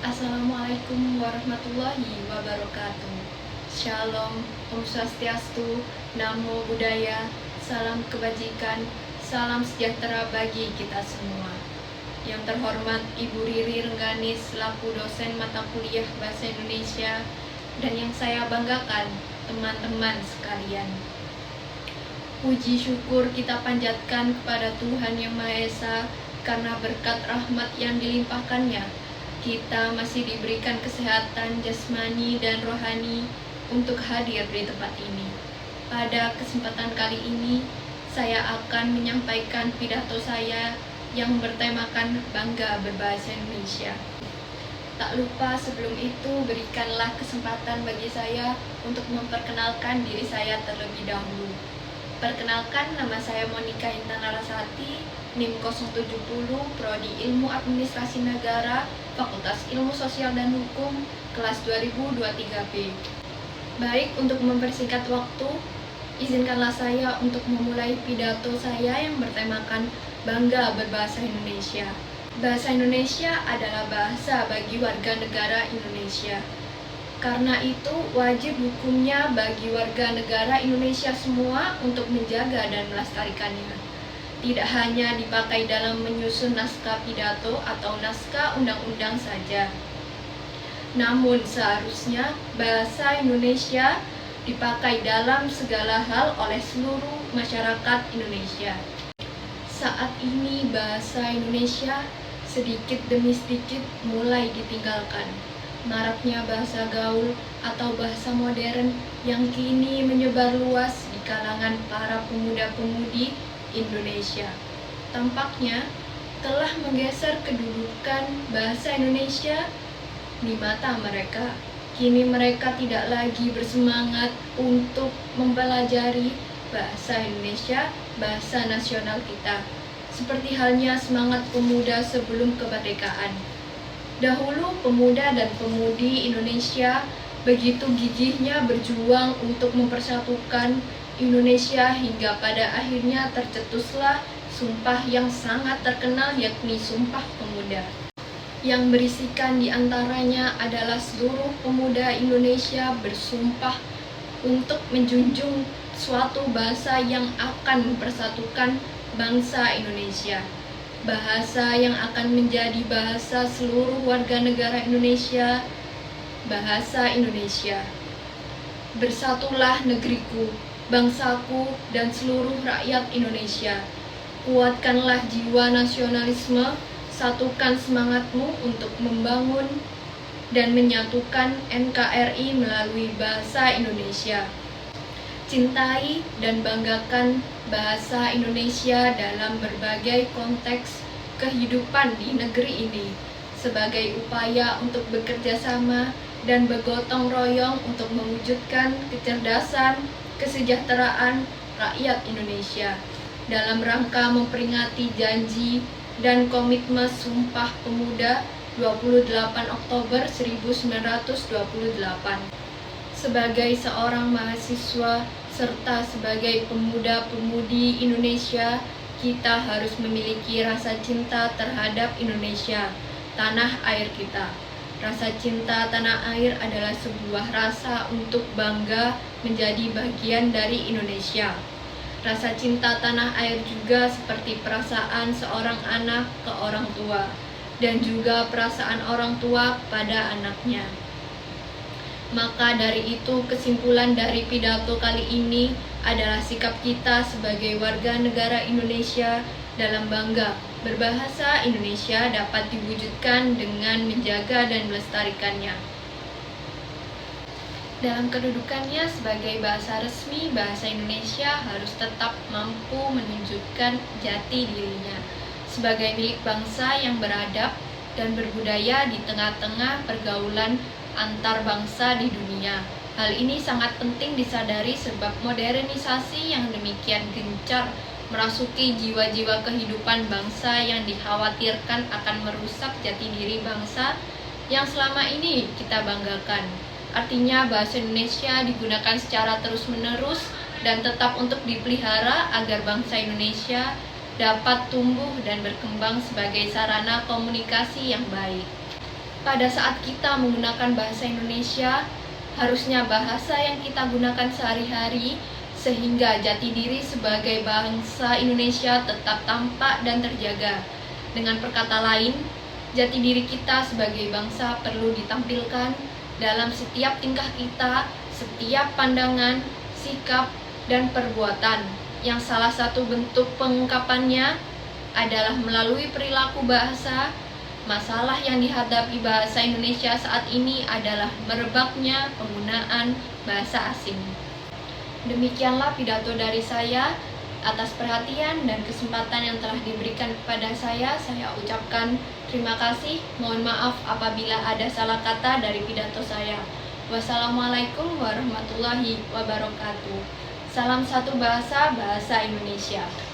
Assalamualaikum warahmatullahi wabarakatuh. Shalom, Om Swastiastu, Namo Buddhaya, salam kebajikan, salam sejahtera bagi kita semua. Yang terhormat Ibu Riri Rengganis selaku dosen mata kuliah Bahasa Indonesia, dan yang saya banggakan teman-teman sekalian. Puji syukur kita panjatkan kepada Tuhan Yang Maha Esa karena berkat rahmat yang dilimpahkannya, kita masih diberikan kesehatan jasmani dan rohani untuk hadir di tempat ini. Pada kesempatan kali ini, saya akan menyampaikan pidato saya yang bertemakan Bangga Berbahasa Indonesia. Tak lupa sebelum itu berikanlah kesempatan bagi saya untuk memperkenalkan diri saya terlebih dahulu. Perkenalkan, nama saya Monika Intan Larasati, NIM 070, Prodi Ilmu Administrasi Negara, Fakultas Ilmu Sosial dan Hukum, kelas 2023B. Baik, untuk mempersingkat waktu, izinkanlah saya untuk memulai pidato saya yang bertemakan Bangga Berbahasa Indonesia. Bahasa Indonesia adalah bahasa bagi warga negara Indonesia. Karena itu, wajib hukumnya bagi warga negara Indonesia semua untuk menjaga dan melestarikannya. Tidak hanya dipakai dalam menyusun naskah pidato atau naskah undang-undang saja. Namun seharusnya bahasa Indonesia dipakai dalam segala hal oleh seluruh masyarakat Indonesia. Saat ini bahasa Indonesia sedikit demi sedikit mulai ditinggalkan. Maraknya bahasa gaul atau bahasa modern yang kini menyebar luas di kalangan para pemuda-pemudi Indonesia tampaknya telah menggeser kedudukan bahasa Indonesia di mata mereka. Kini mereka tidak lagi bersemangat untuk mempelajari bahasa Indonesia, bahasa nasional kita, seperti halnya semangat pemuda sebelum kemerdekaan. Dahulu pemuda dan pemudi Indonesia begitu gigihnya berjuang untuk mempersatukan Indonesia hingga pada akhirnya tercetuslah sumpah yang sangat terkenal, yakni Sumpah Pemuda, yang berisikan diantaranya adalah seluruh pemuda Indonesia bersumpah untuk menjunjung suatu bahasa yang akan mempersatukan bangsa Indonesia, bahasa yang akan menjadi bahasa seluruh warga negara Indonesia, bahasa Indonesia. Bersatulah negeriku, bangsaku, dan seluruh rakyat Indonesia. Kuatkanlah jiwa nasionalisme, satukan semangatmu untuk membangun dan menyatukan NKRI melalui bahasa Indonesia. Cintai dan banggakan bahasa Indonesia dalam berbagai konteks kehidupan di negeri ini sebagai upaya untuk bekerja sama dan bergotong royong untuk mewujudkan kecerdasan, kesejahteraan rakyat Indonesia dalam rangka memperingati janji dan komitmen Sumpah Pemuda 28 Oktober 1928. Sebagai seorang mahasiswa serta sebagai pemuda-pemudi Indonesia, kita harus memiliki rasa cinta terhadap Indonesia, tanah air kita. Rasa cinta tanah air adalah sebuah rasa untuk bangga menjadi bagian dari Indonesia. Rasa cinta tanah air juga seperti perasaan seorang anak ke orang tua, dan juga perasaan orang tua pada anaknya. Maka dari itu, kesimpulan dari pidato kali ini adalah sikap kita sebagai warga negara Indonesia dalam bangga berbahasa Indonesia dapat diwujudkan dengan menjaga dan melestarikannya. Dalam kedudukannya sebagai bahasa resmi, bahasa Indonesia harus tetap mampu menunjukkan jati dirinya sebagai milik bangsa yang beradab dan berbudaya di tengah-tengah pergaulan antar bangsa di dunia. Hal ini sangat penting disadari sebab modernisasi yang demikian gencar merasuki jiwa-jiwa kehidupan bangsa yang dikhawatirkan akan merusak jati diri bangsa yang selama ini kita banggakan. Artinya bahasa Indonesia digunakan secara terus-menerus dan tetap untuk dipelihara agar bangsa Indonesia dapat tumbuh dan berkembang sebagai sarana komunikasi yang baik. pada saat kita menggunakan bahasa Indonesia, harusnya bahasa yang kita gunakan sehari-hari sehingga jati diri sebagai bangsa Indonesia tetap tampak dan terjaga. Dengan perkata lain, jati diri kita sebagai bangsa perlu ditampilkan dalam setiap tingkah kita, setiap pandangan, sikap, dan perbuatan, yang salah satu bentuk pengungkapannya adalah melalui perilaku bahasa. Masalah yang dihadapi bahasa Indonesia saat ini adalah merebaknya penggunaan bahasa asing. Demikianlah pidato dari saya. Atas perhatian dan kesempatan yang telah diberikan kepada saya ucapkan terima kasih. Mohon maaf apabila ada salah kata dari pidato saya. Wassalamualaikum warahmatullahi wabarakatuh. Salam satu bahasa, bahasa Indonesia.